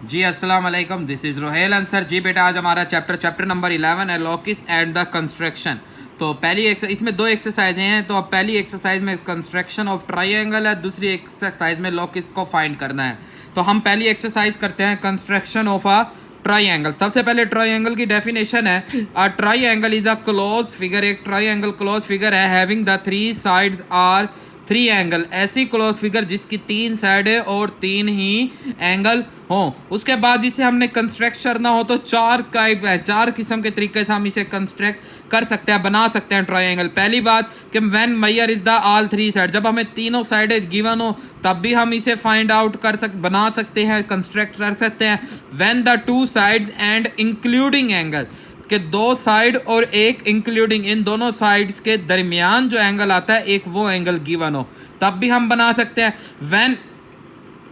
जी अस्सलाम वालेकुम, this is Rohel Ansar. जी बेटा, आज हमारा चैप्टर नंबर 11 है लॉकिस एंड द कंस्ट्रक्शन। तो पहली एक्सरसाइज, इसमें दो एक्सरसाइजें हैं। तो अब पहली एक्सरसाइज में कंस्ट्रक्शन ऑफ ट्राइंगल है, दूसरी एक्सरसाइज में लॉकिस को फाइंड करना है। तो हम पहली एक्सरसाइज करते हैं कंस्ट्रक्शन ऑफ अ ट्राइंगल। सबसे पहले ट्राइंगल की डेफिनेशन है, a triangle is a close figure. एक ट्राइंगल क्लोज फिगर है having the three sides are three angle. ऐसी क्लोज फिगर जिसकी तीन साइड है और तीन ही एंगल हो। उसके बाद इसे हमने कंस्ट्रक्ट करना हो तो चार किस्म के तरीके से हम इसे कंस्ट्रक्ट कर सकते हैं, बना सकते हैं ट्रायंगल। पहली बात कि when measure is the all three side, जब हमें तीनों साइड गिवन हो तब भी हम इसे फाइंड आउट बना सकते हैं, कंस्ट्रक्ट कर सकते हैं। When the two sides and including angle, कि दो साइड और एक इंक्लूडिंग, इन दोनों साइड्स के दरमियान जो एंगल आता है एक वो एंगल गिवन हो, तब भी हम बना सकते हैं। When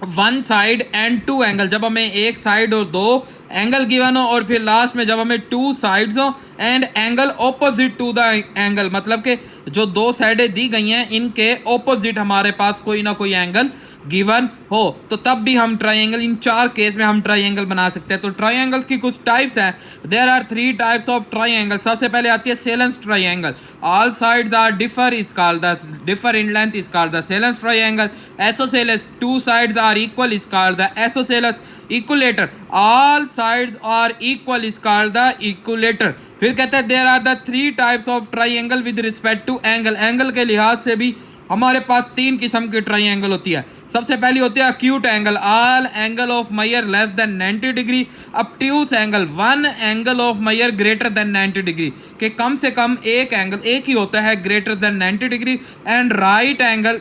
one side and two angle, जब हमें एक साइड और दो एंगल गिवन हो, और फिर लास्ट में जब हमें टू साइड्स हो and angle opposite to the angle, मतलब कि जो दो साइडें दी गई हैं इनके ऑपोजिट हमारे पास कोई ना कोई एंगल गिवन हो, तो तब भी हम ट्रायंगल, इन चार केस में हम ट्रायंगल बना सकते हैं। तो ट्रायंगल्स की कुछ टाइप्स हैं। There are three types of triangle. सबसे पहले आती है scalene triangle. All sides are differ is called the differ in length is called the scalene triangle. Isosceles, two sides are equal is called the isosceles. Equilateral, all sides are equal is called the equilateral. फिर कहते हैं there are the three types of triangle with respect to angle. Angle के लिहाज से भी हमारे पास तीन किस्म की ट्रायंगल होती है। सबसे पहली होती है acute angle, all angle of measure less than 90 degree. Obtuse angle, one angle of measure greater than 90 degree, कि कम से कम एक एंगल एक ही होता है greater than 90 degree. And right angle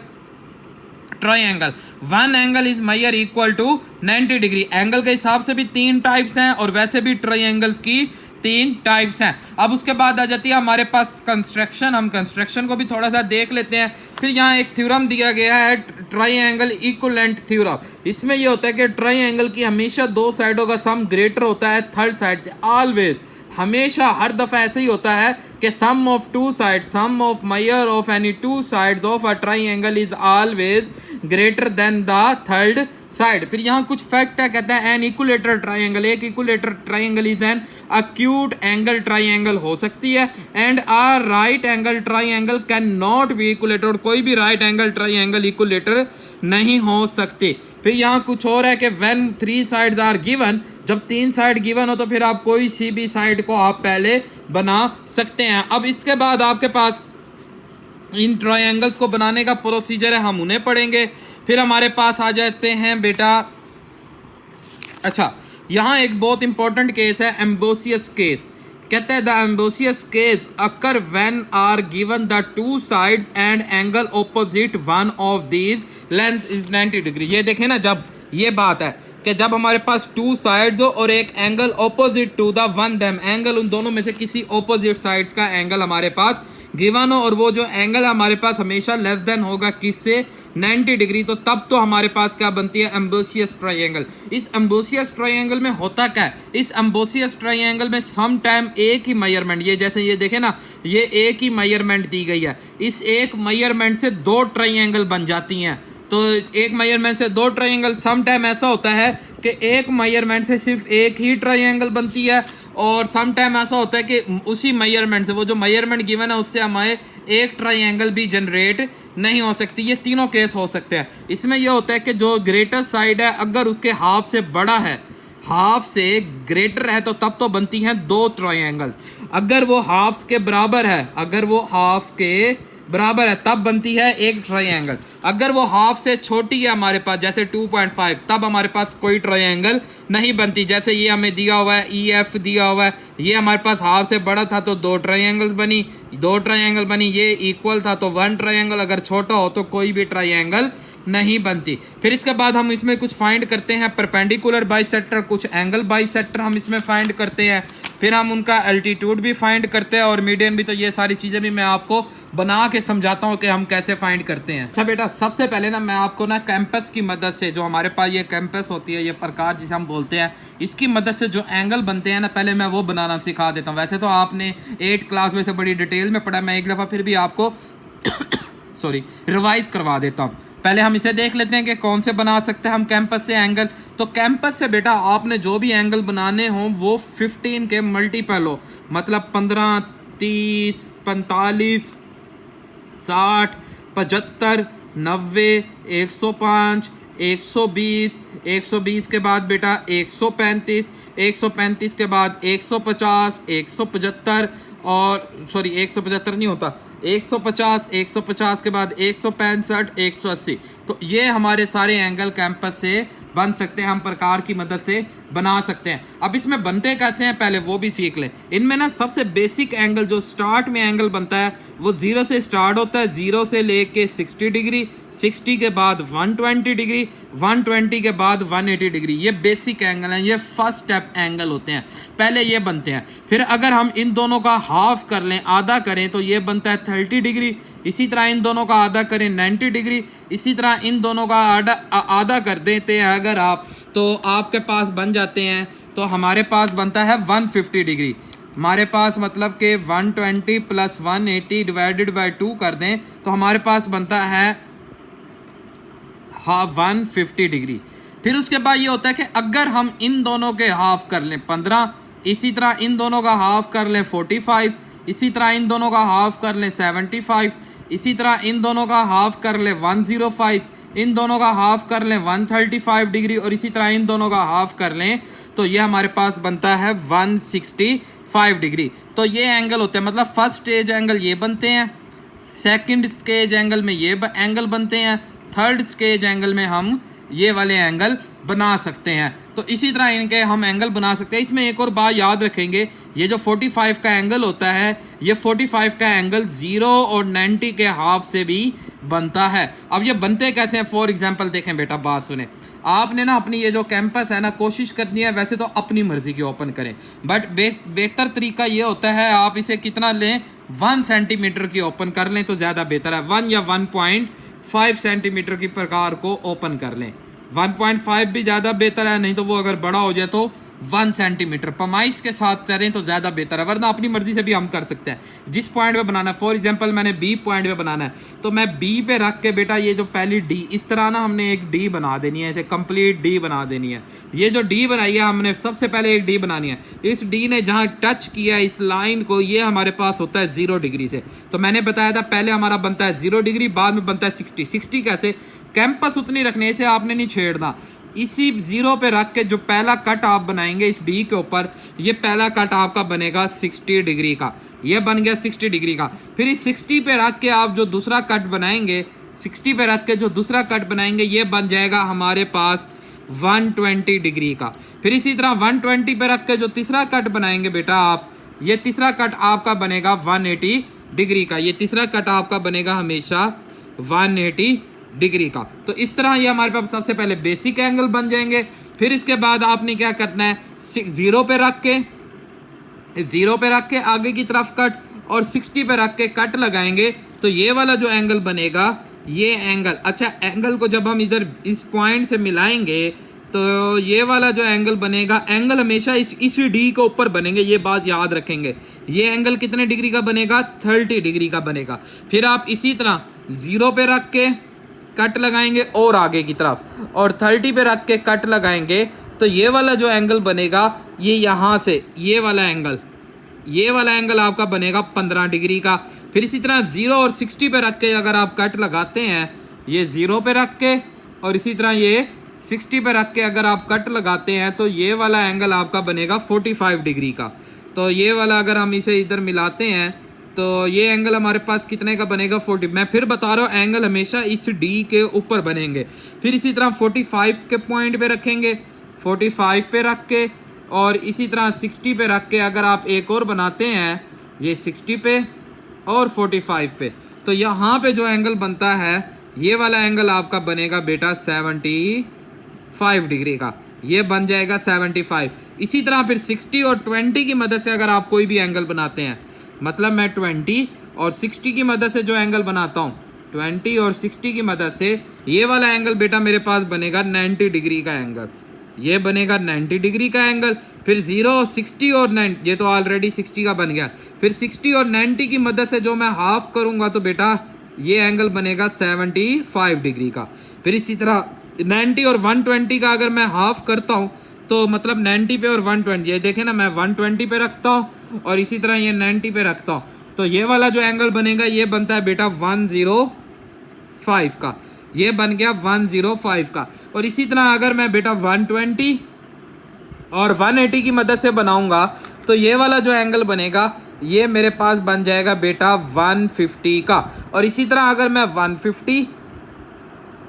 triangle, one angle is measure equal to 90 degree. Angle के हिसाब से भी तीन टाइप्स हैं और वैसे भी ट्रायंगल्स की तीन टाइप्स हैं। अब उसके बाद आ जाती है हमारे पास कंस्ट्रक्शन। हम कंस्ट्रक्शन को भी थोड़ा सा देख लेते हैं। फिर यहाँ एक थ्योरम दिया गया है, ट्रायंगल इक्विवेलेंट थ्योरम। इसमें ये होता है कि ट्रायंगल की हमेशा दो साइडों का सम ग्रेटर होता है थर्ड साइड से। ऑलवेज, हमेशा, हर दफा ऐसे ही होता है कि sum of two side, sum of measure of any two sides of a triangle is always greater than the third side. फिर यहाँ कुछ फैक्ट है, कहता है एन इक्विलेटर ट्रायंगल, एक equilateral triangle is an acute angle triangle हो सकती है। And a right angle triangle can not be equilateral, कोई भी राइट एंगल ट्रायंगल इक्विलेटर नहीं हो सकती। फिर यहाँ कुछ और है कि when three sides are given, जब तीन साइड गिवन हो तो फिर आप कोई सी भी साइड को आप पहले बना सकते हैं। अब इसके बाद आपके पास इन ट्रायंगल्स को बनाने का प्रोसीजर है, हम उन्हें पढ़ेंगे। फिर हमारे पास आ जाते हैं बेटा, अच्छा, यहाँ एक बहुत इंपॉर्टेंट केस है, एम्बोसियस केस। कहते हैं the ambiguous case occur when are given the two sides and angle opposite one of these length is 90 degree. ये देखें ना, जब ये बात है कि जब हमारे पास टू साइड्स हो और एक angle opposite to the one them angle, उन दोनों में से किसी ऑपोजिट साइड्स का एंगल हमारे पास गिवन हो और वो जो एंगल हमारे पास हमेशा लेस देन होगा किससे, 90 डिग्री, तो तब तो हमारे पास क्या बनती है, एम्बोसियस ट्रायंगल। इस एम्बोसियस ट्रायंगल में होता क्या है, इस एम्बोसियस ट्रायंगल में सम टाइम एक ही मेजरमेंट, ये जैसे ये देखें ना, ये एक ही मेजरमेंट दी गई है, इस एक मेजरमेंट से दो ट्रायंगल बन जाती हैं। तो एक मेजरमेंट से दो ट्रायंगल, सम टाइम ऐसा होता है कि एक मेजरमेंट से सिर्फ एक ही ट्रायंगल बनती है, और सम टाइम ऐसा होता है कि उसी मेजरमेंट से, वो जो मेजरमेंट गिवन है उससे हमें एक ट्रायंगल भी जनरेट नहीं हो सकती। ये तीनों केस हो सकते हैं। इसमें यह होता है कि जो ग्रेटर साइड है अगर उसके हाफ से बड़ा है, हाफ से ग्रेटर है, तो तब तो बनती हैं दो ट्रायंगल। अगर वो हाफ के बराबर है, अगर वो हाफ के बराबर है तब बनती है एक ट्रायंगल। अगर वो हाफ से छोटी है हमारे पास, जैसे 2.5, तब हमारे पास कोई ट्रायंगल नहीं बनती। जैसे ये हमें दिया हुआ है, EF दिया हुआ है, ये हमारे पास हाफ से बड़ा था तो दो ट्रायंगल्स बनी, दो ट्रायंगल बनी। ये इक्वल था तो वन ट्रायंगल, अगर छोटा हो तो कोई भी ट्रायंगल नहीं बनती। फिर इसके बाद हम इसमें कुछ फाइंड करते हैं, परपेंडिकुलर बाइसेक्टर, कुछ एंगल बाइसेक्टर हम इसमें फाइंड करते हैं। फिर हम उनका एल्टीट्यूड भी फाइंड करते हैं और मीडियन भी। तो ये सारी चीज़ें भी मैं आपको बना के समझाता हूँ कि हम कैसे फाइंड करते हैं। अच्छा बेटा, सबसे पहले ना मैं आपको ना कैंपस की मदद से, जो हमारे पास ये कैंपस होती है, ये प्रकार जिसे हम बोलते हैं, इसकी मदद से जो एंगल बनते हैं ना, पहले मैं वो बनाना सिखा देता हूँ। वैसे तो आपने 8 क्लास में से बड़ी डिटेल में पढ़ा, मैं एक दफ़ा फिर भी आपको सॉरी रिवाइज करवा देता हूँ। पहले हम इसे देख लेते हैं कि कौन से बना सकते हैं हम कैंपस से एंगल। तो कैंपस से बेटा आपने जो भी एंगल बनाने हो वो 15 के मल्टीपल हो, मतलब 15, 30, 45, 60, 75, 90, 105, 120, 120 के बाद बेटा 135, 135 के बाद 150, 175 और सॉरी 175 नहीं होता, 150, 150 के बाद 165, 180। तो ये हमारे सारे एंगल कैंपस से बन सकते हैं, हम प्रकार की मदद से बना सकते हैं। अब इसमें बनते कैसे हैं पहले वो भी सीख लें। इनमें ना सबसे बेसिक एंगल जो स्टार्ट में एंगल बनता है वो 0 से स्टार्ट होता है, 0 से लेके 60 डिग्री, 60 के बाद 120 डिग्री, 120 के बाद 180 डिग्री। ये बेसिक एंगल हैं, ये फर्स्ट स्टेप एंगल होते हैं, पहले ये बनते हैं। फिर अगर हम इन दोनों का हाफ कर लें, आधा करें, तो ये बनता है 30 डिग्री। इसी तरह इन दोनों का आधा करें 90 डिग्री। इसी तरह इन दोनों का आधा कर देते हैं अगर आप, तो आपके पास बन जाते हैं, तो हमारे पास बनता है 150 डिग्री। हमारे पास मतलब कि 120 प्लस 180 डिवाइडेड बाई 2 कर दें तो हमारे पास बनता है 150 डिग्री। फिर उसके बाद ये होता है कि अगर हम इन दोनों के हाफ कर लें 15, इसी तरह इन दोनों का हाफ कर लें 45, इसी तरह इन दोनों का हाफ कर लें 75, इसी तरह इन दोनों का हाफ कर लें 105, इन दोनों का हाफ कर लें 135 डिग्री और इसी तरह इन दोनों का हाफ कर लें तो ये हमारे पास बनता है 165 डिग्री। तो ये एंगल होते हैं, मतलब फर्स्ट स्टेज एंगल ये बनते हैं, सेकंड स्टेज एंगल में ये एंगल बनते हैं, थर्ड स्टेज एंगल में हम ये वाले एंगल बना सकते हैं। तो इसी तरह इनके हम एंगल बना सकते हैं। इसमें एक और बात याद रखेंगे, ये जो 45 का एंगल होता है, ये 45 का एंगल 0 और 90 के हाफ से भी बनता है। अब ये बनते कैसे हैं, फॉर एग्जांपल देखें बेटा, बात सुने। आपने ना अपनी ये जो कैंपस है ना कोशिश करनी है, वैसे तो अपनी मर्जी की ओपन करें, बट बेहतर तरीका ये होता है आप इसे कितना लें, 1 सेंटीमीटर की ओपन कर लें तो ज़्यादा बेहतर है। 1 या 1.5 सेंटीमीटर की प्रकार को ओपन कर लें। 1.5 भी ज़्यादा बेहतर है, नहीं तो वो अगर बड़ा हो जाए तो 1 सेंटीमीटर पैमाइश के साथ करें तो ज़्यादा बेहतर है, वरना अपनी मर्जी से भी हम कर सकते हैं जिस पॉइंट पे बनाना है। फॉर एग्जांपल मैंने बी पॉइंट पे बनाना है तो मैं बी पे रख के बेटा ये जो पहली डी, इस तरह ना हमने एक डी बना देनी है, ऐसे कंप्लीट डी बना देनी है। ये जो डी बनाई है हमने सबसे पहले एक डी बनानी है। इस डी ने जहाँ टच किया इस लाइन को, ये हमारे पास होता है 0 डिग्री से। तो मैंने बताया था पहले हमारा बनता है 0 डिग्री, बाद में बनता है 60। कैसे, कैंपस उतनी रखने से आपने नहीं छेड़ना, इसी 0 पे रख के जो पहला कट आप बनाएंगे इस डी के ऊपर, ये पहला कट आपका बनेगा 60 डिग्री का। ये बन गया 60 डिग्री का। फिर इस 60 पे रख के आप जो दूसरा कट बनाएंगे, 60 पे रख के जो दूसरा कट बनाएंगे ये बन जाएगा हमारे पास 120 डिग्री का। फिर इसी तरह 120 पे रख के जो तीसरा कट बनाएंगे बेटा आप, ये तीसरा कट आपका बनेगा 180 डिग्री का। ये तीसरा कट आपका बनेगा हमेशा 180 डिग्री का। तो इस तरह ये हमारे पास सबसे पहले बेसिक एंगल बन जाएंगे। फिर इसके बाद आपने क्या करना है, 0 पे रख के आगे की तरफ कट और 60 पे रख के कट लगाएंगे तो ये वाला जो एंगल बनेगा, ये एंगल, अच्छा एंगल को जब हम इधर इस पॉइंट से मिलाएंगे तो ये वाला जो एंगल बनेगा, एंगल हमेशा इस डी के ऊपर बनेंगे, ये बात याद रखेंगे। ये एंगल कितने डिग्री का बनेगा, 30 डिग्री का बनेगा। फिर आप इसी तरह 0 पे रख के कट लगाएंगे और आगे की तरफ, और 30 पे रख के कट लगाएंगे तो ये वाला जो एंगल बनेगा, ये यहाँ से ये वाला एंगल आपका बनेगा 15 डिग्री का। फिर इसी तरह 0 और 60 पे रख के अगर आप कट लगाते हैं, ये 0 पे रख के और इसी तरह ये 60 पे रख के अगर आप कट लगाते हैं तो ये वाला एंगल आपका बनेगा 45 डिग्री का। तो ये वाला अगर हम इसे इधर मिलाते हैं तो ये एंगल हमारे पास कितने का बनेगा, 40। मैं फिर बता रहा हूँ एंगल हमेशा इस डी के ऊपर बनेंगे। फिर इसी तरह 45 के पॉइंट पे रखेंगे, 45 पे रख के और इसी तरह 60 पे रख के अगर आप एक और बनाते हैं, ये 60 पे और 45 पे, तो यहाँ पे जो एंगल बनता है ये वाला एंगल आपका बनेगा बेटा 75 डिग्री का। ये बन जाएगा 75। इसी तरह फिर 60 और 20 की मदद से अगर आप कोई भी एंगल बनाते हैं, मतलब मैं 20 और 60 की मदद से जो एंगल बनाता हूँ, 20 और 60 की मदद से ये वाला एंगल बेटा मेरे पास बनेगा 90 डिग्री का एंगल। ये बनेगा 90 डिग्री का एंगल। फिर 0, 60 और 90, ये तो ऑलरेडी 60 का बन गया। फिर 60 और 90 की मदद से जो मैं हाफ करूँगा तो बेटा ये एंगल बनेगा 75 डिग्री का। फिर इसी तरह 90 और 120 का अगर मैं हाफ करता हूँ तो मतलब 90 पे और 120, ये देखें ना, मैं 120 पे रखता हूँ और इसी तरह ये 90 पे रखता हूँ, तो ये वाला जो एंगल बनेगा ये बनता है बेटा 105 का। ये बन गया 105 का। और इसी तरह अगर मैं बेटा 120 और 180 की मदद से बनाऊंगा तो ये वाला जो एंगल बनेगा ये मेरे पास बन जाएगा बेटा 150 का। और इसी तरह अगर मैं 150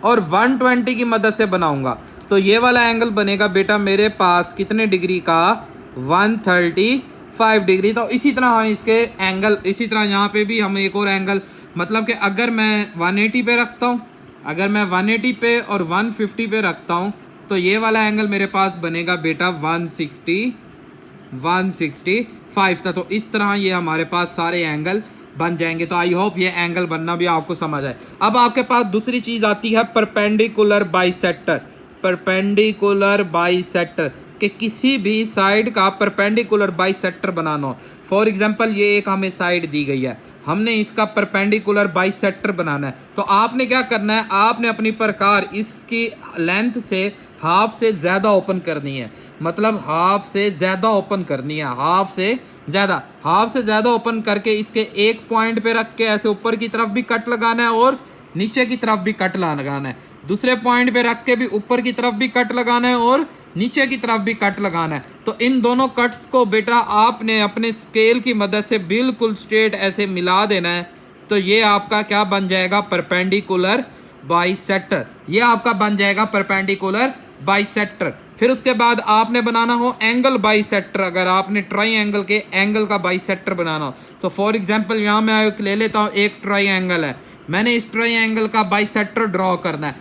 और 120 की मदद से बनाऊंगा तो ये वाला एंगल बनेगा बेटा मेरे पास कितने डिग्री का, 135 डिग्री। तो इसी तरह हम इसके एंगल, इसी तरह यहाँ पे भी हम एक और एंगल, मतलब कि अगर मैं 180 पे रखता हूँ, अगर मैं 180 पे और 150 पे रखता हूँ तो ये वाला एंगल मेरे पास बनेगा बेटा 165 था। तो इस तरह ये हमारे पास सारे एंगल बन जाएंगे। तो आई होप ये एंगल बनना भी आपको समझ आए। अब आपके पास दूसरी चीज़ आती है परपेंडिकुलर बाइसेक्टर। परपेंडिकुलर बाइसेक्टर कि किसी भी साइड का परपेंडिकुलर बाइसेक्टर बनाना हो। फॉर एग्जांपल ये एक हमें साइड दी गई है, हमने इसका परपेंडिकुलर बाइसेक्टर बनाना है, तो आपने क्या करना है, आपने अपनी प्रकार इसकी लेंथ से हाफ से ज़्यादा ओपन करनी है, मतलब हाफ से ज़्यादा ओपन करनी है, हाफ से ज़्यादा ओपन करके इसके एक पॉइंट पे रख के ऐसे ऊपर की तरफ भी कट लगाना है और नीचे की तरफ भी कट लगाना है, दूसरे पॉइंट पे रख के भी ऊपर की तरफ भी कट लगाना है और नीचे की तरफ भी कट लगाना है। तो इन दोनों कट्स को बेटा आपने अपने स्केल की मदद से बिल्कुल स्ट्रेट ऐसे मिला देना है। तो ये आपका क्या बन जाएगा, परपेंडिकुलर बाइसेक्टर। ये आपका बन जाएगा परपेंडिकुलर बाइसेक्टर। फिर उसके बाद आपने बनाना हो एंगल बाइसेक्टर। अगर आपने ट्राई के एंगल का बाइसेक्टर बनाना हो तो फॉर एग्जांपल यहाँ मैं ले लेता हूँ, एक ट्राई एंगल है, मैंने इस ट्राई एंगल का बाइसेक्टर ड्रॉ करना है,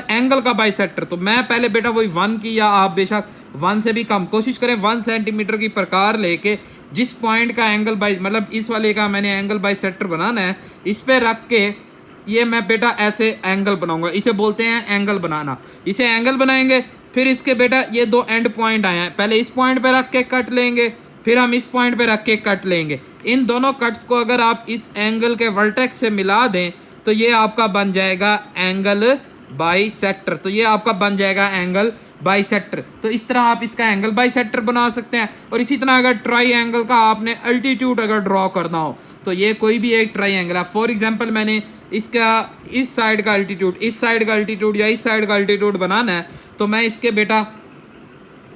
एंगल का बाइसेक्टर। तो मैं पहले बेटा वही 1 की, या आप बेशक 1 से भी कम कोशिश करें, 1 सेंटीमीटर की प्रकार लेके जिस पॉइंट का एंगल बाई, मतलब इस वाले का मैंने एंगल बाइसेक्टर बनाना है, इस पे रख के ये मैं बेटा ऐसे एंगल बनाऊंगा, इसे बोलते हैं एंगल बनाना। इसे एंगल बनाएंगे, फिर इसके बेटा ये दो एंड पॉइंट आए हैं, पहले इस पॉइंट पे रख के कट लेंगे, फिर हम इस पॉइंट पे रख के कट लेंगे। इन दोनों कट्स को अगर आप इस एंगल के वर्टेक्स से मिला दें तो ये आपका बन जाएगा एंगल बाइसेक्टर। तो ये आपका बन जाएगा एंगल बाइसेक्टर। तो इस तरह आप इसका एंगल बाइसेक्टर बना सकते हैं। और इसी तरह अगर ट्राई एंगल का आपने अल्टीट्यूड अगर ड्रॉ करना हो तो ये कोई भी एक ट्राई एंगल है, फॉर एग्जांपल मैंने इसका इस साइड का अल्टीट्यूड, इस साइड का अल्टीट्यूड या इस साइड का अल्टीट्यूड बनाना है, तो मैं इसके बेटा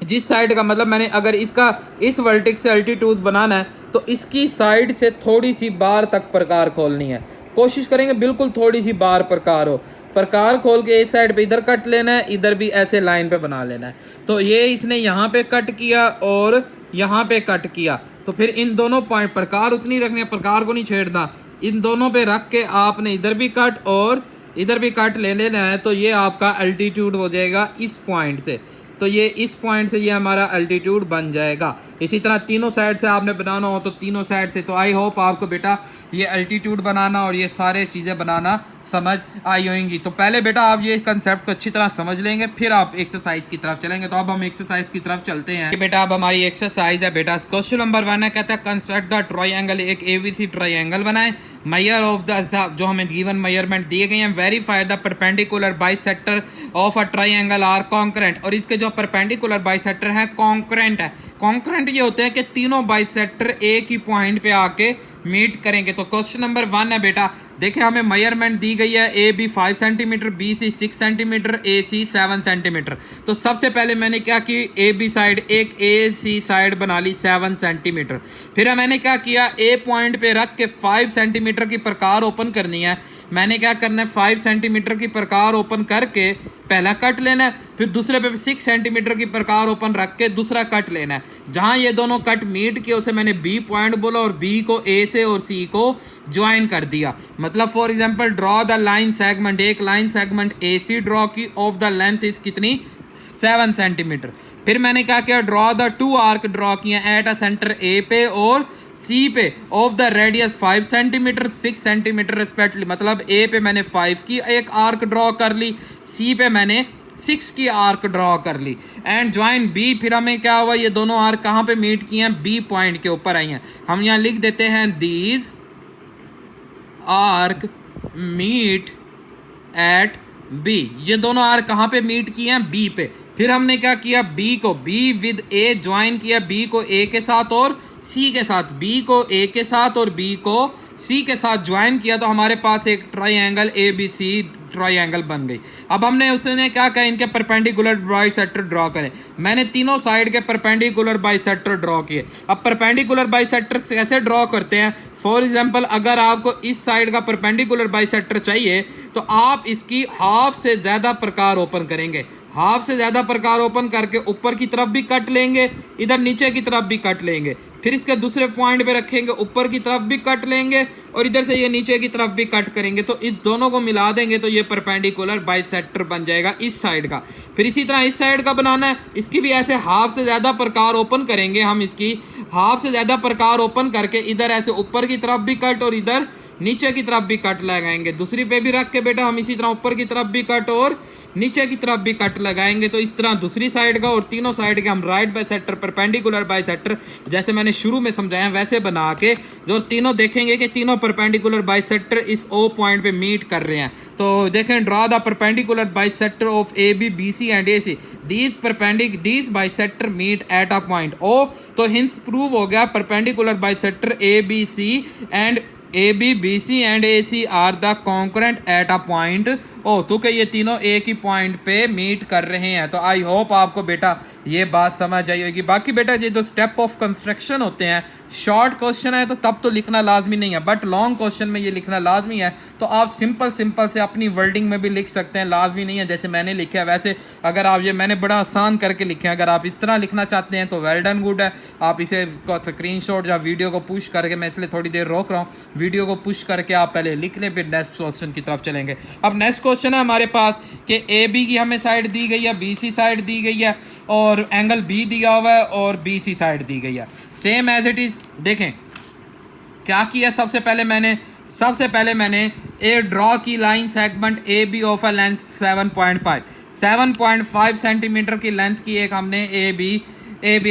जिस साइड का, मतलब मैंने अगर इसका इस वर्टेक्स से अल्टीट्यूड बनाना है तो इसकी साइड से थोड़ी सी बार तक प्रकार खोलनी है, कोशिश करेंगे बिल्कुल थोड़ी सी बार प्रकार हो, प्रकार खोल के इस साइड पे इधर कट लेना है, इधर भी ऐसे लाइन पे बना लेना है। तो ये इसने यहाँ पे कट किया और यहाँ पे कट किया, तो फिर इन दोनों पॉइंट प्रकार उतनी रखनी है, प्रकार को नहीं छेड़ना, इन दोनों पे रख के आपने इधर भी कट और इधर भी कट ले लेना है। तो ये आपका अल्टीट्यूड हो जाएगा इस पॉइंट से, तो ये इस पॉइंट से ये हमारा अल्टीट्यूड बन जाएगा। इसी तरह तीनों साइड से आपने बनाना हो तो तीनों साइड से। तो आई होप आपको बेटा ये अल्टीट्यूड बनाना और ये सारे चीज़ें बनाना समझ आई होंगी। तो पहले बेटा आप ये कंसेप्ट को अच्छी तरह समझ लेंगे, फिर आप एक्सरसाइज की तरफ चलेंगे। तो अब हम एक्सरसाइज की तरफ चलते हैं। बेटा अब हमारी एक्सरसाइज है बेटा, क्वेश्चन नंबर 1 है, कहता है कंस्ट्रक्ट द ट्रायंगल, एक एबीसी ट्रायंगल बनाए, मेजर ऑफ द, जो हमें गिवन मेजरमेंट दिए गए हैं, verify the perpendicular bisector of a triangle are concurrent, और इसके जो परपेंडिकुलर बाइसेक्टर है कॉन्करेंट है। कॉन्करेंट ये होते हैं कि तीनों बाइसेक्टर एक ही पॉइंट पे आके मीट करेंगे। तो क्वेश्चन नंबर 1 है बेटा, देखिए हमें मेजरमेंट दी गई है, A B 5 centimetre, B C 6 centimetre, A C 7 centimetre. तो सबसे पहले मैंने क्या की, ए बी साइड, एक ए सी साइड बना ली 7 सेंटीमीटर। फिर मैंने क्या किया, ए पॉइंट पे रख के 5 सेंटीमीटर की प्रकार ओपन करनी है। मैंने क्या करना है, 5 सेंटीमीटर की प्रकार ओपन करके पहला कट लेना है, फिर दूसरे पे 6 सेंटीमीटर की प्रकार ओपन रख के दूसरा कट लेना है। जहां ये दोनों कट मीट किए उसे मैंने बी पॉइंट बोला और बी को ए से और सी को ज्वाइन कर दिया। मतलब for example draw the line segment, एक line segment A C draw की, ऑफ द लेंथ इज कितनी, 7 सेंटीमीटर। फिर मैंने क्या किया, ड्रॉ द 2 आर्क ड्रॉ किए एट अ सेंटर ए पे और सी पे, of the radius 5 centimetre 6 centimetre respectively. मतलब ए पे मैंने 5 की एक आर्क ड्रॉ कर ली, सी पे मैंने 6 की आर्क ड्रॉ कर ली, एंड ज्वाइन बी। फिर हमें क्या हुआ, ये दोनों आर्क कहाँ पे मीट किए हैं, बी पॉइंट के ऊपर आई हैं। हम यहाँ लिख देते हैं these arc meet at B. ये दोनों आर कहाँ पे मीट किए हैं? बी पे। फिर हमने क्या किया? बी को बी विद ए ज्वाइन किया, बी को ए के साथ और सी के साथ, बी को ए के साथ और बी को सी के साथ ज्वाइन किया, तो हमारे पास एक triangle A B C triangle बन गई। अब हमने उसने क्या कहा? इनके परपेंडिकुलर बाइसेक्टर ड्रॉ करें। मैंने तीनों साइड के परपेंडिकुलर बाइसेक्टर ड्रॉ किए। अब परपेंडिकुलर बाइसेक्टर कैसे ड्रॉ करते हैं? फॉर एग्जांपल, अगर आपको इस साइड का परपेंडिकुलर बाइसेक्टर चाहिए तो आप इसकी हाफ से ज़्यादा प्रकार ओपन करेंगे। हाफ से ज़्यादा प्रकार ओपन करके ऊपर की तरफ भी कट लेंगे, इधर नीचे की तरफ भी कट लेंगे, फिर इसके दूसरे पॉइंट पे रखेंगे, ऊपर की तरफ भी कट लेंगे और इधर से ये नीचे की तरफ भी कट करेंगे। तो इस दोनों को मिला देंगे तो ये परपेंडिकुलर बाइसेक्टर बन जाएगा इस साइड का। फिर इसी तरह इस साइड का बनाना है, इसकी भी ऐसे हाफ से ज़्यादा प्रकार ओपन करेंगे हम। इसकी हाफ से ज़्यादा प्रकार ओपन करके इधर ऐसे ऊपर की तरफ भी कट और इधर नीचे की तरफ भी कट लगाएंगे। दूसरी पे भी रख के बेटा हम इसी तरह ऊपर की तरफ भी कट और नीचे की तरफ भी कट लगाएंगे। तो इस तरह दूसरी साइड का और तीनों साइड के हम राइट बाइसेक्टर, परपेंडिकुलर बाइसेक्टर, जैसे मैंने शुरू में समझाया वैसे बना के जो तीनों देखेंगे कि तीनों परपेंडिकुलर बाइसेक्टर इस ओ पॉइंट पे मीट कर रहे हैं। तो देखें, draw the perpendicular bisector of A B B C and A C, these bisector meet at a point O. तो हिंस प्रूव हो गया perpendicular bisector A B C and A B B C and A C are the concurrent at a point O. तो कि ये तीनों एक ही point पे meet कर रहे हैं। तो आई होप आपको बेटा ये बात समझ आई होगी। बाकी बेटा ये जो स्टेप ऑफ कंस्ट्रक्शन होते हैं, शॉर्ट क्वेश्चन है तो तब तो लिखना लाजमी नहीं है, बट लॉन्ग क्वेश्चन में ये लिखना लाजमी है। तो आप सिंपल से अपनी वर्डिंग में भी लिख सकते हैं, लाजमी नहीं है जैसे मैंने लिखा है वैसे। अगर आप ये मैंने बड़ा आसान करके लिखे हैं, अगर आप इस तरह लिखना चाहते हैं तो वेल डन, गुड है। आप इसे स्क्रीनशॉट या वीडियो को पुश करके, मैं इसलिए थोड़ी देर रोक रहा हूँ, वीडियो को पुश करके आप पहले लिख लें, फिर नेक्स्ट क्वेश्चन की तरफ चलेंगे। अब नेक्स्ट क्वेश्चन है हमारे पास कि ए बी की हमें साइड दी गई है, बी सी साइड दी गई है और एंगल बी दिया हुआ है और बी सी साइड दी गई है, सेम एज इट इज़। देखें क्या किया, सबसे पहले मैंने ए ड्रॉ की line segment A B of a length 7.5 centimetre की लेंथ की एक हमने ए बी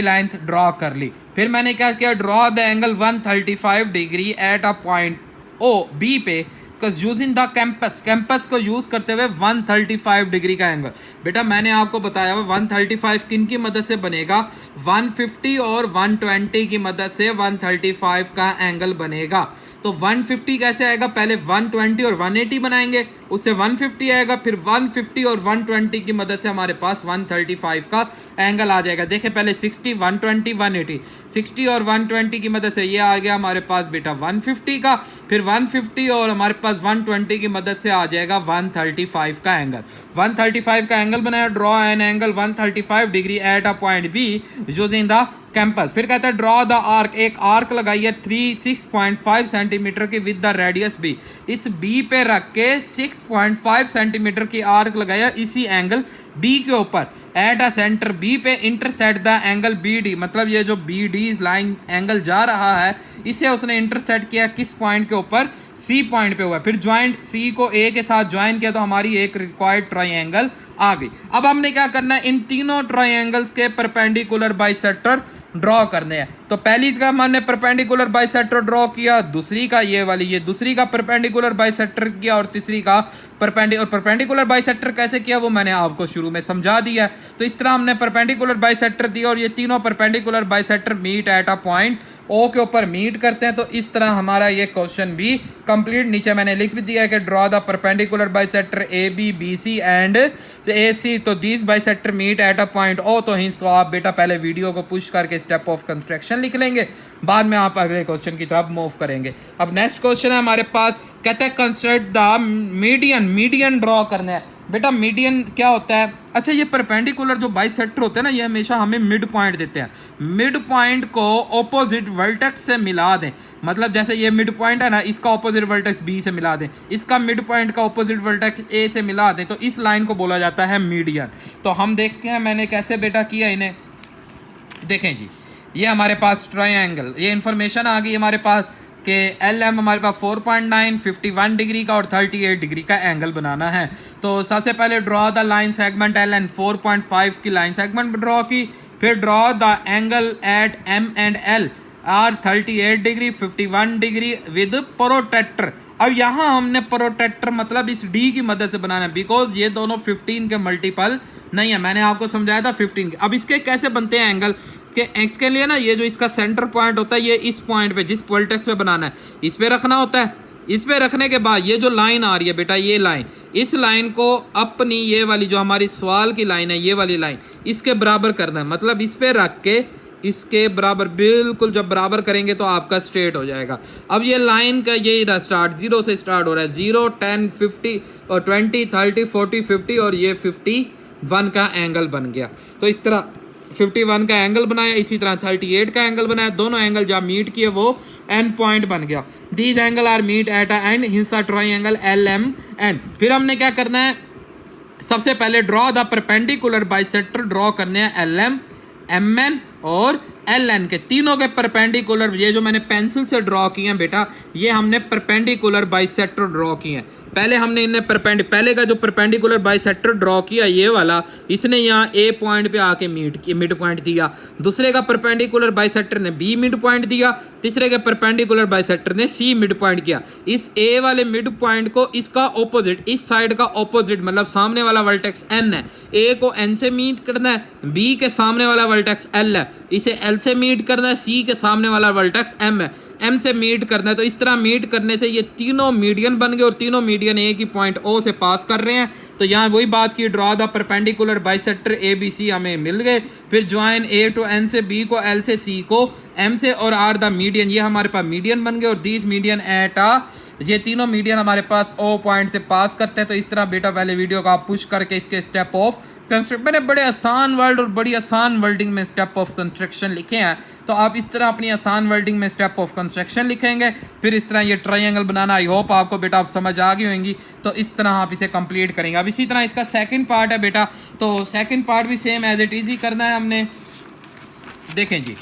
लेंथ ड्रॉ कर ली। फिर मैंने क्या किया? Draw the angle 135 degree at a point O B पे, यूजिंग द कैंपस को यूज करते हुए 135 डिग्री का एंगल। बेटा मैंने आपको बताया हुआ 135 किन की मदद से बनेगा? 150 और 120 की मदद से 135 का एंगल बनेगा। तो 150 कैसे आएगा? पहले 120 और 180 बनाएंगे, उससे 150 आएगा, फिर 150 और 120 की मदद से हमारे पास 135 का एंगल आ जाएगा। देखें पहले 60, 120, 180, 60 और 120 की मदद से ये आ गया हमारे पास बेटा 150 का, फिर 150 और हमारे पास 120 की मदद से आ जाएगा 135 का एंगल। 135 का एंगल बनाया, draw an angle 135 degree at a point be using the campus. फिर कहता है ड्रॉ द आर्क, एक आर्क लगाई है 6.5 सेंटीमीटर की विद द रेडियस बी। इस बी पे रख के 6.5 सेंटीमीटर की आर्क लगाया इसी एंगल बी के ऊपर एट अ सेंटर बी पे, intersect the angle B D. मतलब ये जो बी डी लाइन एंगल जा रहा है इसे उसने इंटरसेक्ट किया किस पॉइंट के ऊपर? सी पॉइंट पे हुआ। फिर ज्वाइंट सी को ए के साथ ज्वाइन किया तो हमारी एक रिक्वायर्ड ट्राइंगल आ गई। अब हमने क्या करना है? इन तीनों ट्राइंगल्स के परपेंडिकुलर बाइसेक्टर ड्रॉ करने हैं। तो पहली का हमने परपेंडिकुलर बाइसेक्टर ड्रॉ किया, दूसरी का ये वाली, ये दूसरी का परपेंडिकुलर बाइसेक्टर किया और तीसरी का परपेंडिकुलर बाइसेक्टर कैसे किया वो मैंने आपको शुरू में समझा दिया है। तो इस तरह हमने परपेंडिकुलर बाइसेक्टर दिया और ये तीनों perpendicular bisector meet at a point O के ऊपर मीट करते हैं। तो इस तरह हमारा ये क्वेश्चन भी कंप्लीट। नीचे मैंने लिख भी दिया है कि draw the perpendicular bisector A B B C and A C, तो these bisector meet at a point O. तो हिंस तो आप बेटा पहले वीडियो को पुश करके स्टेप ऑफ कंस्ट्रक्शन लिख लेंगे, बाद में आप अगले क्वेश्चन की तरफ मूव करेंगे। अब नेक्स्ट क्वेश्चन है हमारे पास, कहते हैं कंस्ट्रक्ट द मीडियन ड्रॉ करना है। बेटा मीडियन क्या होता है? अच्छा, ये परपेंडिकुलर जो बाइसेक्टर होते हैं ना, ये हमेशा हमें मिड पॉइंट देते हैं। मिड पॉइंट को ऑपोजिट वर्टेक्स से मिला दें। मतलब जैसे ये मिड पॉइंट है ना, इसका ऑपोजिट वर्टेक्स बी से मिला दें, इसका मिड पॉइंट का ऑपोजिट वर्टेक्स ए से मिला दें, तो इस लाइन को बोला जाता है मीडियन। तो हम देखते हैं मैंने कैसे बेटा किया इन्हें। देखें जी, ये हमारे पास ट्रायंगल, ये इंफॉर्मेशन आ गई हमारे पास कि एल एम हमारे पास 4.9, 51 डिग्री का और 38 डिग्री का एंगल बनाना है। तो सबसे पहले draw the line segment L N, 4.5 की लाइन सेगमेंट ड्रॉ की। फिर draw the angle at M and L are 38 degree, 51 degree with protractor. अब यहाँ हमने प्रोट्रैक्टर मतलब इस डी की मदद से बनाना है, बिकॉज ये दोनों 15 के मल्टीपल नहीं है, मैंने आपको समझाया था 15 के। अब इसके कैसे बनते हैं एंगल के, एक्स के लिए ना ये जो इसका सेंटर पॉइंट होता है ये इस पॉइंट पे जिस वर्टेक्स पे बनाना है इस पे रखना होता है। इस पे रखने के बाद ये जो लाइन आ रही है बेटा, ये लाइन, इस लाइन को अपनी ये वाली जो हमारी सवाल की लाइन है ये वाली लाइन इसके बराबर करना है, मतलब इस पे रख के इसके बराबर बिल्कुल जब बराबर करेंगे तो आपका स्ट्रेट हो जाएगा। अब ये लाइन का यही रहा स्टार्ट, 0 से स्टार्ट हो रहा है, 0 10 50 और 20 30 40 50 और ये 51 का एंगल बन गया। तो इस तरह 51 का एंगल बनाया, इसी तरह 38 का एंगल बनाया, दोनों एंगल जब मीट किए वो एंड पॉइंट बन गया। These angle are meet at a end hence a triangle LMN। फिर हमने क्या करना है, सबसे पहले draw the perpendicular bisector draw करने हैं LM MN और LN के, तीनों के परपेंडिकुलर। ये जो मैंने पेंसिल से ड्रॉ किए हैं बेटा ये हमने परपेंडिकुलर बाइसेक्टर ड्रॉ किए हैं। पहले हमने इन्हें पहले का जो परपेंडिकुलर बाइसेक्टर ड्रॉ किया ये वाला, इसने यहाँ A पॉइंट पे आके मिड पॉइंट दिया, दूसरे का परपेंडिकुलर बाइसेक्टर ने B मिड पॉइंट दिया, तीसरे के परपेंडिकुलर बाइसेक्टर ने C मिड पॉइंट किया। इस A वाले मिड पॉइंट को इसका ऑपोजिट, इस साइड का ऑपोजिट मतलब सामने वाला वर्टेक्स N है, A को N से मीट करना है, B के सामने वाला वर्टेक्स L है, इसे L से मीट करना है, C के सामने वाला वर्टेक्स M है, M से मीट करना है। तो इस तरह मीट करने से ये तीनों मीडियन बन गए और तीनों मीडियन एक ही पॉइंट O से पास कर रहे हैं। तो यहाँ वही बात की, draw the perpendicular bisector ABC हमें मिल गए। फिर ज्वाइन A टू N से, B को L से, C को M से और R द मीडियन, ये हमारे पास मीडियन बन गए। और दीज मीडियन एट ये तीनों मीडियन हमारे पास O पॉइंट से पास करते हैं। तो इस तरह बेटा पहले वीडियो को आप पुश करके इसके स्टेप ऑफ कंस्ट्रक्शन, मैंने बड़े आसान वर्ड और बड़ी आसान वर्डिंग में स्टेप ऑफ कंस्ट्रक्शन लिखे हैं, तो आप इस तरह अपनी आसान वर्डिंग में स्टेप ऑफ कंस्ट्रक्शन लिखेंगे। फिर इस तरह ये ट्रायंगल बनाना, आई होप आपको बेटा आप समझ आ गई होंगी। तो इस तरह आप इसे कंप्लीट करेंगे। अब इसी तरह इसका सेकंड पार्ट है बेटा, तो सेकंड पार्ट भी सेम एज इट इज ही करना है हमने। देखें जी,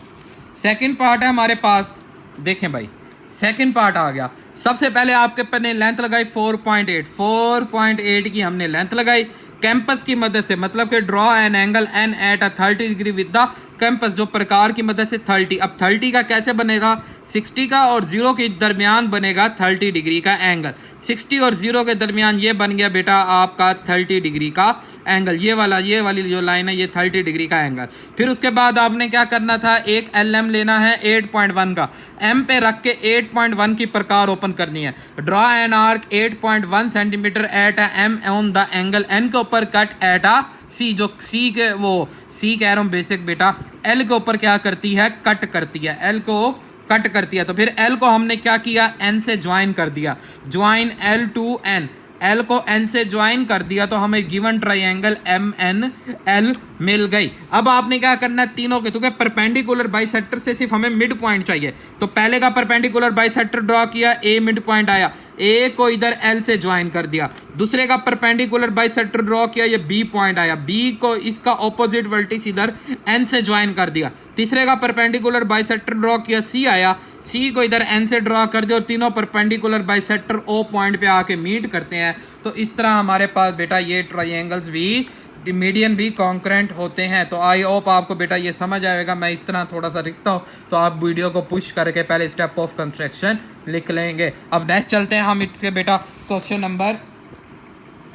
सेकंड पार्ट है हमारे पास, देखें भाई सेकंड पार्ट आ गया। सबसे पहले आपके पन्ने लेंथ लगाई 4.8 की हमने लेंथ लगाई कैंपस की मदद से, मतलब कि draw an angle N at a 30 degree with the campus, जो प्रकार की मदद से 30। अब 30 का कैसे बनेगा, 60 का और 0 के दरमियान बनेगा 30 डिग्री का एंगल। 60 और 0 के दरमियान ये बन गया बेटा आपका 30 डिग्री का एंगल, ये वाली जो लाइन है ये 30 डिग्री का एंगल। फिर उसके बाद आपने क्या करना था, एक LM लेना है 8.1 का, M पे रख के 8.1 की प्रकार ओपन करनी है। Draw an arc 8.1 centimetre at a M on the angle N के ऊपर कट एट अ C, जो C के वो C कह रहा हूँ बेसिक बेटा, L के ऊपर क्या करती है, कट करती है, L को कट करती है। तो फिर L को हमने क्या किया, N से ज्वाइन कर दिया, join L to N, L को N से ज्वाइन कर दिया तो हमें गिवन ट्रायंगल MNL मिल गई। अब आपने क्या करना है, तीनों के, क्योंकि परपेंडिकुलर बाइसेक्टर से सिर्फ हमें मिड पॉइंट चाहिए, तो पहले का परपेंडिकुलर बाइसेक्टर ड्रॉ किया, A मिड पॉइंट आया, A को इधर L से ज्वाइन कर दिया। दूसरे का परपेंडिकुलर बाइसेक्टर ड्रॉ किया, ये B पॉइंट आया, B को इसका ऑपोजिट वर्टेक्स इधर N से ज्वाइन कर दिया। तीसरे का परपेंडिकुलर बाइसेक्टर ड्रॉ किया, C आया, C को इधर N से ड्रॉ कर दिया और तीनों परपेंडिकुलर बाइसेक्टर O पॉइंट पे आके मीट करते हैं। तो इस तरह हमारे पास बेटा ये ट्रायंगल्स भी मीडियन भी कॉन्करेंट होते हैं। तो आई होप आपको बेटा ये समझ आएगा। मैं इस तरह थोड़ा सा लिखता हूँ तो आप वीडियो को पुश करके पहले स्टेप ऑफ कंस्ट्रक्शन लिख लेंगे। अब नेक्स्ट चलते हैं हम इसके बेटा क्वेश्चन नंबर,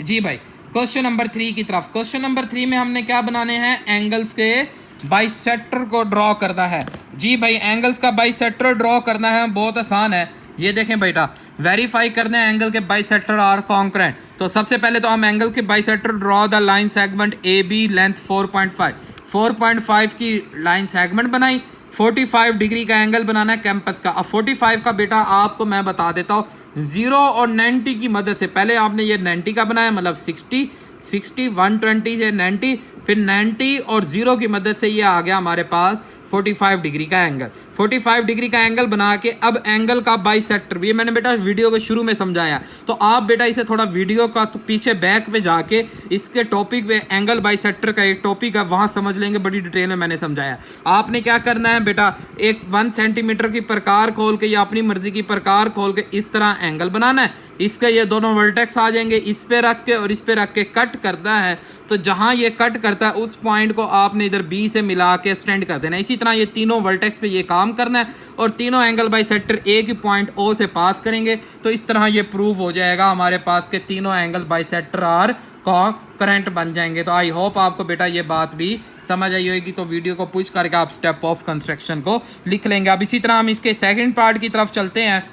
जी भाई क्वेश्चन नंबर 3 की तरफ। क्वेश्चन नंबर 3 में हमने क्या बनाने हैं, एंगल्स के बाइसेक्टर को ड्रॉ करना है। जी भाई एंगल्स का बाइसेक्टर ड्रॉ करना है, बहुत आसान है। ये देखें बेटा, वेरीफाई करने हैं एंगल के बाइसेक्टर आर कॉन्करेंट। तो सबसे पहले तो हम एंगल के bisector draw the line segment AB length 4.5 की लाइन सेगमेंट बनाई। 45 डिग्री का एंगल बनाना है कैंपस का। अब 45 का बेटा आपको मैं बता देता हूँ, 0 और 90 की मदद से। पहले आपने ये 90 का बनाया, मतलब 60 120 से 90, फिर 90 और 0 की मदद से ये आ गया हमारे पास 45 डिग्री का एंगल। 45 डिग्री का एंगल बना के अब एंगल का बाइसेक्टर, ये मैंने बेटा वीडियो के शुरू में समझाया, तो आप बेटा इसे थोड़ा वीडियो का तो पीछे बैक पे जाके इसके टॉपिक पे, एंगल बाइसेक्टर का एक टॉपिक है वहाँ समझ लेंगे, बड़ी डिटेल में मैंने समझाया। आपने क्या करना है बेटा, एक 1 सेंटीमीटर की प्रकार खोल के या अपनी मर्जी की प्रकार खोल के इस तरह एंगल बनाना है। इसके ये दोनों वर्टेक्स आ जाएंगे, इस पे रख के और इस पे रख के कट करना है। तो जहाँ ये कट करता है उस पॉइंट को आपने इधर B से मिला के स्टैंड कर देना। इसी तरह ये तीनों वर्टेक्स पे ये काम करना है और तीनों एंगल बाइसेक्टर एक ही पॉइंट ओ से पास करेंगे, तो इस तरह ये प्रूव हो जाएगा हमारे पास के तीनों एंगल बाइसेक्टर आर करंट बन जाएंगे। तो आई होप आपको बेटा ये बात भी समझ आई होगी। तो वीडियो को पुश करके आप स्टेप ऑफ कंस्ट्रक्शन को लिख लेंगे। अब इसी तरह हम इसके सेकंड पार्ट की तरफ चलते हैं।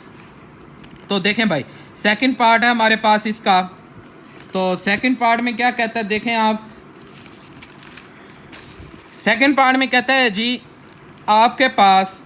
तो देखें भाई, सेकंड पार्ट है हमारे पास इसका। तो सेकंड पार्ट में क्या कहता है, देखें आप, सेकंड पार्ट में कहता है जी आपके पास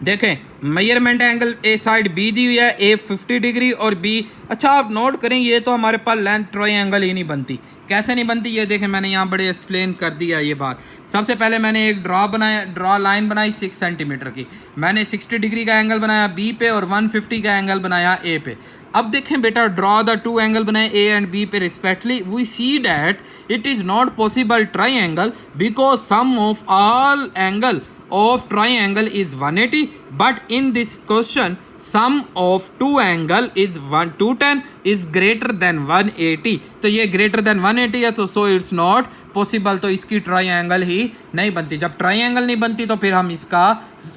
देखें measurement angle A side be the हुई है, ए 50 डिग्री और बी, अच्छा आप नोट करें ये तो हमारे पास लेंथ ट्रायंगल ही नहीं बनती। कैसे नहीं बनती ये देखें, मैंने यहाँ बड़े एक्सप्लेन कर दिया ये बात। सबसे पहले मैंने एक ड्रॉ लाइन बनाई 6 सेंटीमीटर की, मैंने 60 डिग्री का एंगल बनाया बी पे और 150 का एंगल बनाया ए पे। अब देखें बेटा, ड्रॉ द टू एंगल बनाए ए एंड बी पे respectively, we see that it is not possible triangle because sum of all angle of triangle is 180, but in this question sum of two angle is 210 is greater than 180। तो ये greater than 180 है, तो so it's not possible, तो इसकी triangle ही नहीं बनती। जब triangle नहीं बनती तो फिर हम इसका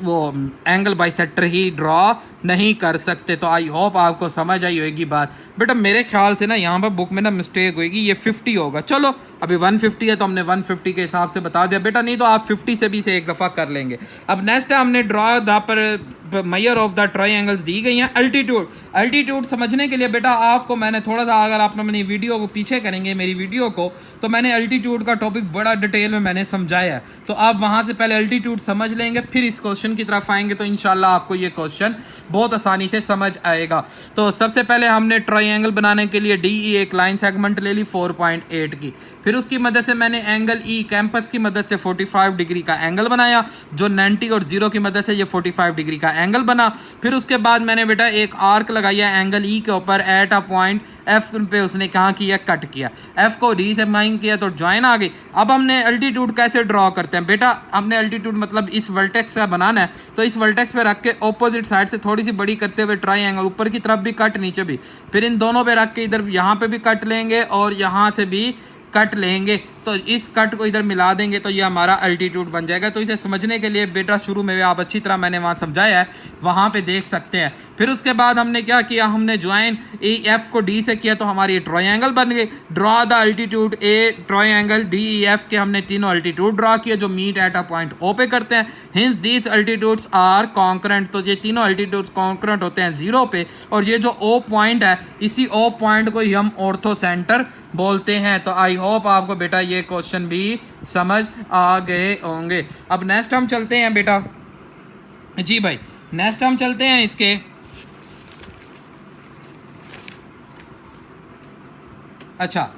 वो एंगल बाइसेक्टर ही ड्रॉ नहीं कर सकते। तो आई होप आपको समझ आई होगी बात। बेटा मेरे ख्याल से ना यहाँ पर बुक में ना मिस्टेक होगी, ये 50 होगा। चलो अभी 150 है तो हमने 150 के हिसाब से बता दिया बेटा, नहीं तो आप 50 से भी इसे एक दफ़ा कर लेंगे। अब नेक्स्ट है हमने draw the per measure of the triangles दी गई हैं। अल्टीट्यूड समझने के लिए बेटा आपको मैंने थोड़ा सा, अगर आप मेरी वीडियो को पीछे करेंगे मेरी वीडियो को, तो मैंने अल्टीट्यूड का टॉपिक बड़ा डिटेल में मैंने समझाया है। तो आप वहाँ से पहले अल्टीट्यूड समझ लेंगे, फिर इस क्वेश्चन की तरफ आएंगे तो इंशाल्लाह आपको ये क्वेश्चन बहुत आसानी से समझ आएगा। तो सबसे पहले हमने ट्रायंगल बनाने के लिए डी ई एक लाइन सेगमेंट ले ली 4.8 की, फिर उसकी मदद से मैंने एंगल ई कैंपस की मदद से 45 डिग्री का एंगल बनाया, जो 90 और 0 की मदद से ये 45 डिग्री का एंगल बना। फिर उसके बाद मैंने बेटा एक आर्क लगाया एंगल ई के ऊपर एट अ पॉइंट एफ पे, उसने कहाँ किया, कट किया, एफ को डी से माइन किया तो ज्वाइन आ गई। अब हमने अल्टीट्यूड कैसे ड्रॉ करते हैं बेटा, हमने अल्टीट्यूड मतलब इस वर्टेक्स का बनाना है, तो इस वर्टेक्स पे रख के ऑपोजिट साइड से थोड़ी सी बड़ी करते हुए ट्रायंगल, ऊपर की तरफ भी कट नीचे भी, फिर इन दोनों पे रख के इधर यहाँ पे भी कट लेंगे और यहाँ से भी कट लेंगे, तो इस कट को इधर मिला देंगे तो ये हमारा अल्टीट्यूड बन जाएगा। तो इसे समझने के लिए बेटा शुरू में आप अच्छी तरह मैंने वहाँ समझाया है, वहाँ पे देख सकते हैं। फिर उसके बाद हमने क्या किया, हमने ज्वाइन ए एफ को डी से किया तो हमारी ट्रायंगल बन गई। Draw the altitude a triangle D E F के हमने तीनों अल्टीट्यूड ड्रॉ किया जो meet at a point O पे करते हैं। Hence these altitudes are concurrent, तो ये तीनों अल्टीट्यूड्स कॉन्करेंट होते हैं 0 पे, और ये जो ओ पॉइंट है इसी ओ पॉइंट को ही हम ऑर्थो सेंटर बोलते हैं। तो आई होप आपको बेटा ये क्वेश्चन भी समझ आ गए होंगे। अब नेक्स्ट हम चलते हैं बेटा, जी भाई नेक्स्ट हम चलते हैं इसके, अच्छा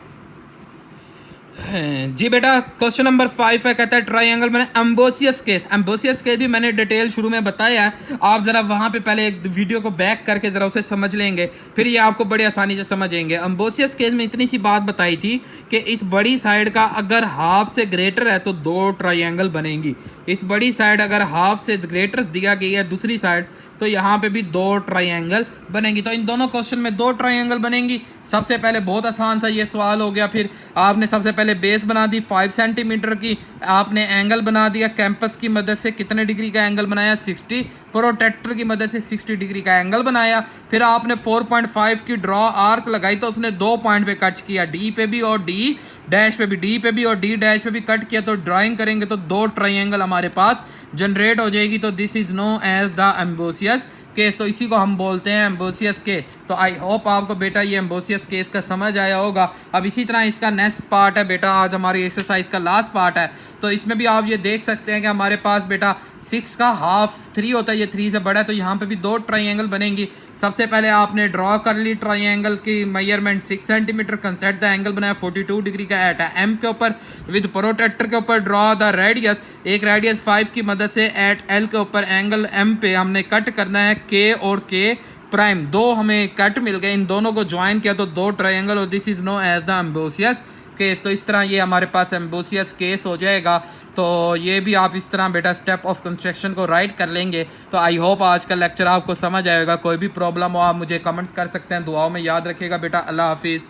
जी बेटा क्वेश्चन नंबर 5 है, कहता है ट्रायंगल में एम्बोसियस केस। एम्बोसियस केस भी मैंने डिटेल शुरू में बताया है, आप ज़रा वहाँ पे पहले एक वीडियो को बैक करके ज़रा उसे समझ लेंगे, फिर ये आपको बड़ी आसानी से समझेंगे। एम्बोसियस केस में इतनी सी बात बताई थी कि इस बड़ी साइड का अगर हाफ से ग्रेटर है तो 2 ट्रायंगल बनेंगी। इस बड़ी साइड अगर हाफ से ग्रेटर दिया गया है दूसरी साइड, तो यहाँ पे भी 2 ट्रायंगल बनेंगी। तो इन दोनों क्वेश्चन में 2 ट्रायंगल बनेंगी। सबसे पहले बहुत आसान सा ये सवाल हो गया, फिर आपने सबसे पहले बेस बना दी 5 सेंटीमीटर की, आपने एंगल बना दिया कैंपस की मदद से, कितने डिग्री का एंगल बनाया 60, प्रोटेक्टर की मदद से 60 डिग्री का एंगल बनाया। फिर आपने 4.5 की ड्रॉ आर्क लगाई तो उसने 2 पॉइंट पे कट किया, डी पे भी और डी डैश पे भी, डी पे भी और डी डैश पे भी कट किया। तो ड्राइंग करेंगे तो 2 ट्रायंगल हमारे पास जनरेट हो जाएगी। तो this is known as the ambiguous case, तो इसी को हम बोलते हैं एम्बोसियस केस। तो आई होप आपको बेटा ये एम्बोसियस केस का समझ आया होगा। अब इसी तरह इसका नेक्स्ट पार्ट है बेटा, आज हमारी एक्सरसाइज का लास्ट पार्ट है। तो इसमें भी आप ये देख सकते हैं कि हमारे पास बेटा 6 का हाफ 3 होता है, ये 3 से बड़ा है, तो यहाँ पे भी 2 ट्रायंगल बनेंगी। सबसे पहले आपने ड्रॉ कर ली ट्रायंगल की measurement 6 centimetre, concept the angle बनाया 42 डिग्री का एट एम के ऊपर, विद प्रोटेक्टर के ऊपर ड्रॉ द रेडियस, एक रेडियस 5 की मदद से एट एल के ऊपर एंगल एम पे हमने कट करना है के और के प्राइम, 2 हमें कट मिल गए, इन दोनों को ज्वाइन किया तो 2 ट्रायंगल, और this is known as the ambiguous case. तो इस तरह ये हमारे पास एम्बोसियस केस हो जाएगा। तो ये भी आप इस तरह बेटा स्टेप ऑफ कंस्ट्रक्शन को राइट कर लेंगे। तो आई होप आज का लेक्चर आपको समझ आएगा। कोई भी प्रॉब्लम हो आप मुझे कमेंट्स कर सकते हैं। दुआओं में याद रखिएगा बेटा। अल्लाह हाफिज़।